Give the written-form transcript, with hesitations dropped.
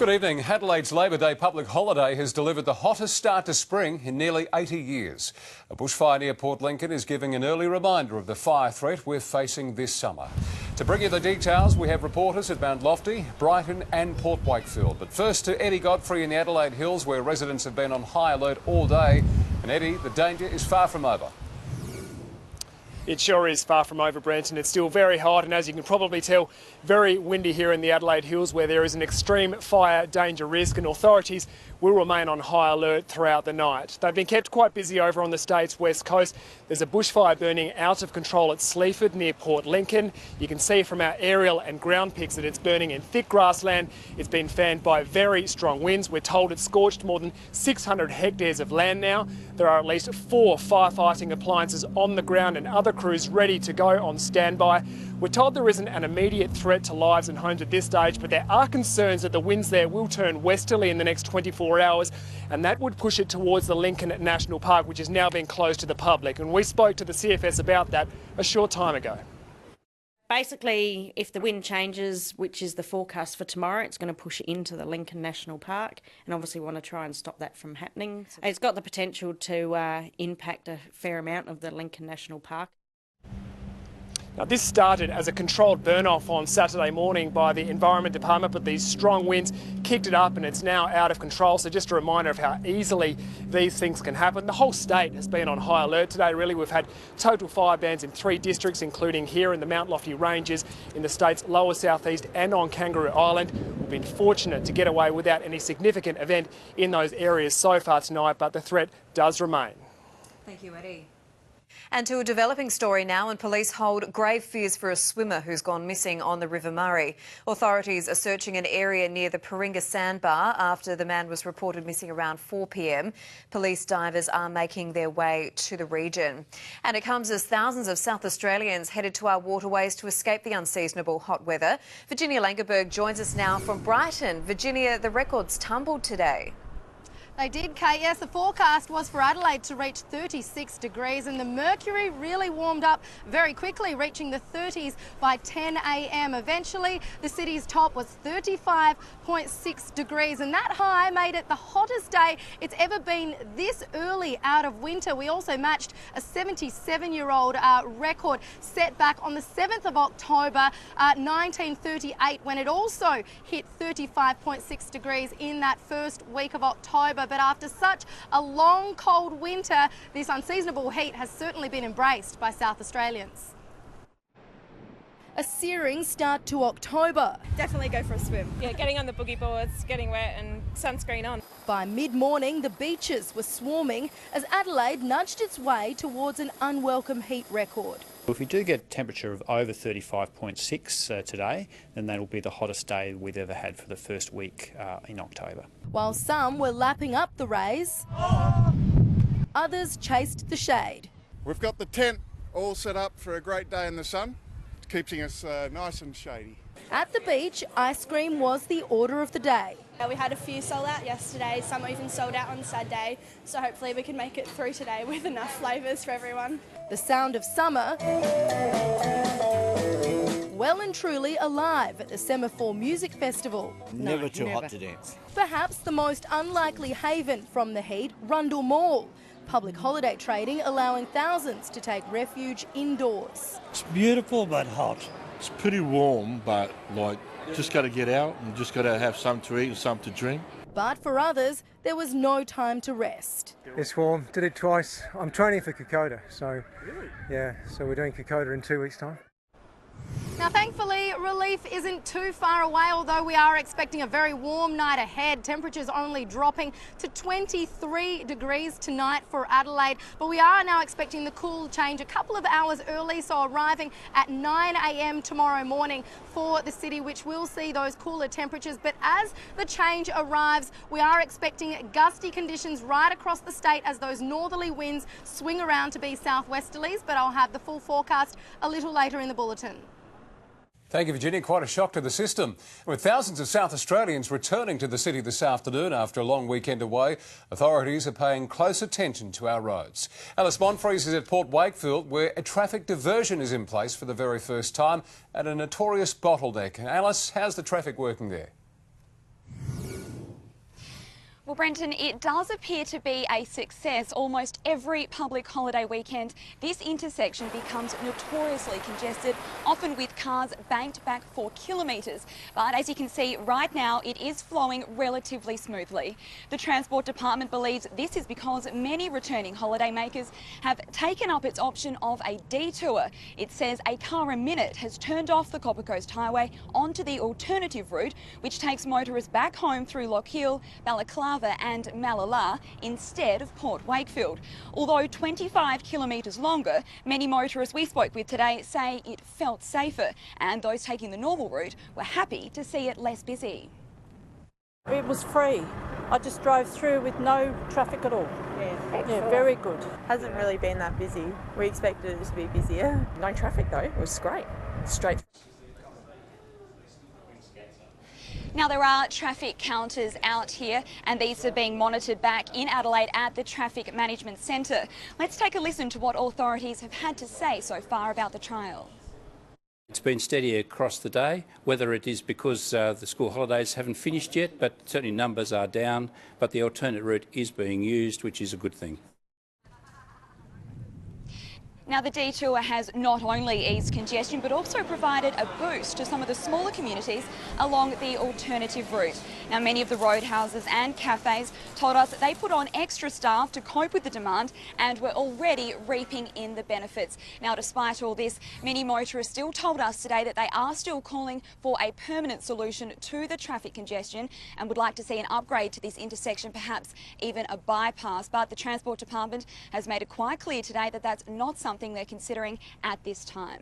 Good evening. Adelaide's Labor Day public holiday has delivered the hottest start to spring in nearly 80 years. A bushfire near Port Lincoln is giving an early reminder of the fire threat we're facing this summer. To bring you the details, we have reporters at Mount Lofty, Brighton and Port Wakefield. But first to Eddie Godfrey in the Adelaide Hills, where residents have been on high alert all day. And Eddie, the danger is far from over. It sure is far from over, Brenton. It's still very hot and, as you can probably tell, very windy here in the Adelaide Hills, where there is an extreme fire danger risk, and authorities will remain on high alert throughout the night. They've been kept quite busy over on the state's west coast. There's a bushfire burning out of control at Sleaford near Port Lincoln. You can see from our aerial and ground pics that it's burning in thick grassland. It's been fanned by very strong winds. We're told it's scorched more than 600 hectares of land now. There are at least 4 firefighting appliances on the ground and other crews ready to go on standby. We're told there isn't an immediate threat to lives and homes at this stage, but there are concerns that the winds there will turn westerly in the next 24 hours, and that would push it towards the Lincoln National Park, which has now been closed to the public. And we spoke to the CFS about that a short time ago. Basically, if the wind changes, which is the forecast for tomorrow, it's going to push it into the Lincoln National Park, and obviously want to try and stop that from happening. It's got the potential to impact a fair amount of the Lincoln National Park. Now, this started as a controlled burn-off on Saturday morning by the Environment Department, but these strong winds kicked it up and it's now out of control. So just a reminder of how easily these things can happen. The whole state has been on high alert today, really. We've had total fire bans in 3 districts, including here in the Mount Lofty Ranges, in the state's lower southeast and on Kangaroo Island. We've been fortunate to get away without any significant event in those areas so far tonight, but the threat does remain. Thank you, Eddie. And to a developing story now, and police hold grave fears for a swimmer who's gone missing on the River Murray. Authorities are searching an area near the Paringa sandbar after the man was reported missing around 4 p.m. Police divers are making their way to the region. And it comes as thousands of South Australians headed to our waterways to escape the unseasonable hot weather. Virginia Langerberg joins us now from Brighton. Virginia, the records tumbled today. They did, Kate. Yes, the forecast was for Adelaide to reach 36 degrees and the mercury really warmed up very quickly, reaching the 30s by 10 a.m. Eventually, the city's top was 35.6 degrees and that high made it the hottest day it's ever been this early out of winter. We also matched a 77-year-old record set back on the 7th of October 1938 when it also hit 35.6 degrees in that first week of October. But after such a long, cold winter, this unseasonable heat has certainly been embraced by South Australians. A searing start to October. Definitely go for a swim. Yeah, getting on the boogie boards, getting wet and sunscreen on. By mid-morning, the beaches were swarming as Adelaide nudged its way towards an unwelcome heat record. If we do get a temperature of over 35.6 today, then that will be the hottest day we've ever had for the first week in October. While some were lapping up the rays, others chased the shade. We've got the tent all set up for a great day in the sun, keeping us nice and shady. At the beach, ice cream was the order of the day. We had a few sold out yesterday, some even sold out on Saturday, so hopefully we can make it through today with enough flavours for everyone. The sound of summer well and truly alive at the Semaphore Music Festival. Never too hot to dance. Perhaps the most unlikely haven from the heat, Rundle Mall. Public holiday trading allowing thousands to take refuge indoors. It's beautiful but hot. It's pretty warm, but just got to get out and just got to have something to eat and something to drink. But for others, there was no time to rest. It's warm, did it twice. I'm training for Kokoda, so yeah, so we're doing Kokoda in 2 weeks' time. Now, thankfully, relief isn't too far away, although we are expecting a very warm night ahead. Temperatures only dropping to 23 degrees tonight for Adelaide. But we are now expecting the cool change a couple of hours early, so arriving at 9 a.m. tomorrow morning for the city, which will see those cooler temperatures. But as the change arrives, we are expecting gusty conditions right across the state as those northerly winds swing around to be southwesterlies. But I'll have the full forecast a little later in the bulletin. Thank you, Virginia. Quite a shock to the system. With thousands of South Australians returning to the city this afternoon after a long weekend away, authorities are paying close attention to our roads. Alice Monfries is at Port Wakefield, where a traffic diversion is in place for the very first time at a notorious bottleneck. Alice, how's the traffic working there? Well, Brenton, it does appear to be a success. Almost every public holiday weekend, this intersection becomes notoriously congested, often with cars banked back for kilometres. But as you can see right now, it is flowing relatively smoothly. The Transport Department believes this is because many returning holiday makers have taken up its option of a detour. It says a car a minute has turned off the Copper Coast Highway onto the alternative route, which takes motorists back home through Lockhill, Balaclava and Malala instead of Port Wakefield. Although 25 kilometres longer, many motorists we spoke with today say it felt safer, and those taking the normal route were happy to see it less busy. It was free. I just drove through with no traffic at all. Yeah, very good. Hasn't really been that busy. We expected it to be busier. No traffic though, it was great. Straight. Now, there are traffic counters out here, and these are being monitored back in Adelaide at the Traffic Management Centre. Let's take a listen to what authorities have had to say so far about the trial. It's been steady across the day, whether it is because the school holidays haven't finished yet, but certainly numbers are down, but the alternate route is being used, which is a good thing. Now, the detour has not only eased congestion but also provided a boost to some of the smaller communities along the alternative route. Now, many of the roadhouses and cafes told us that they put on extra staff to cope with the demand and were already reaping in the benefits. Now, despite all this, many motorists still told us today that they are still calling for a permanent solution to the traffic congestion and would like to see an upgrade to this intersection, perhaps even a bypass. But the Transport Department has made it quite clear today that that's not something they're considering at this time.